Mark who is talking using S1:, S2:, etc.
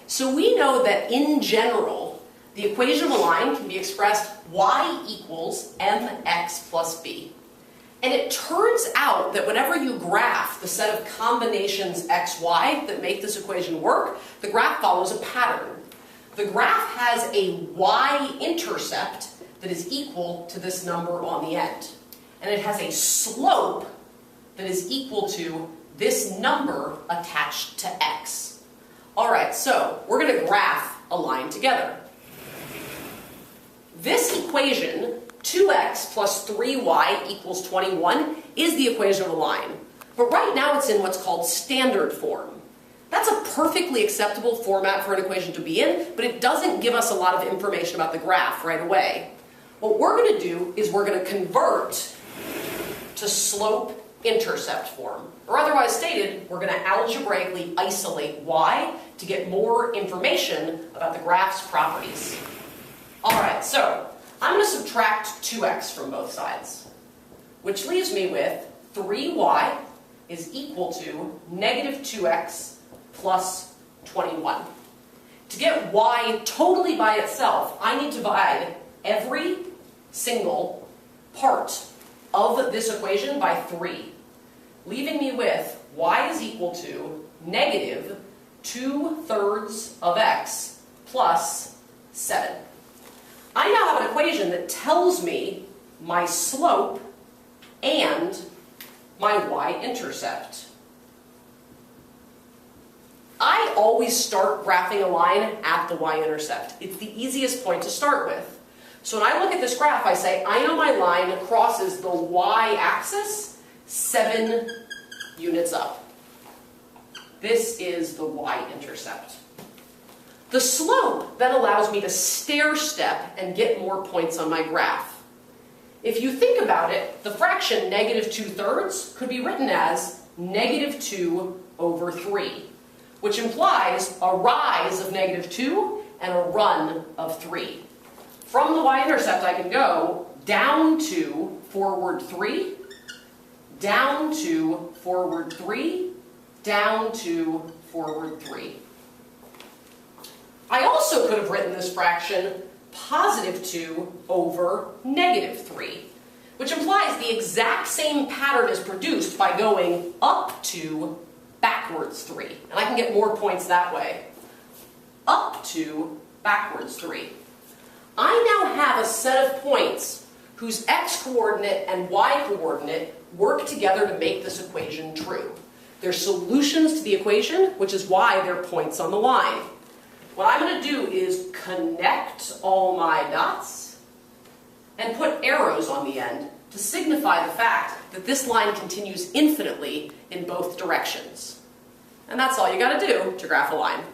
S1: So we know that in general, the equation of a line can be expressed y equals mx plus b. And it turns out that whenever you graph the set of combinations x, y that make this equation work, the graph follows a pattern. The graph has a y-intercept that is equal to this number on the end. And it has a slope that is equal to this number attached to x. All right, so we're going to graph a line together. This equation, 2x plus 3y equals 21, is the equation of a line. But right now it's in what's called standard form. That's a perfectly acceptable format for an equation to be in, but it doesn't give us a lot of information about the graph right away. What we're going to do is we're going to convert to slope-intercept form. Or otherwise stated, we're going to algebraically isolate y to get more information about the graph's properties. All right, so I'm going to subtract 2x from both sides, which leaves me with 3y is equal to negative 2x plus 21. To get y totally by itself, I need to divide every single part of this equation by 3, leaving me with y is equal to negative 2/3 of x plus 7. I now have an equation that tells me my slope and my y-intercept. I always start graphing a line at the y-intercept. It's the easiest point to start with. So when I look at this graph, I say, I know my line crosses the y-axis 7 units up. This is the y-intercept. The slope then allows me to stair step and get more points on my graph. If you think about it, the fraction negative 2/3 could be written as negative 2/3, which implies a rise of negative 2 and a run of 3. From the y-intercept, I can go down to forward 3, down to forward 3, down to forward 3. I also could have written this fraction positive 2 over negative 3, which implies the exact same pattern is produced by going up to backwards 3. And I can get more points that way. Up to backwards 3. I now have a set of points whose x-coordinate and y-coordinate work together to make this equation true. They're solutions to the equation, which is why they're points on the line. What I'm going to do is connect all my dots and put arrows on the end to signify the fact that this line continues infinitely in both directions. And that's all you got to do to graph a line.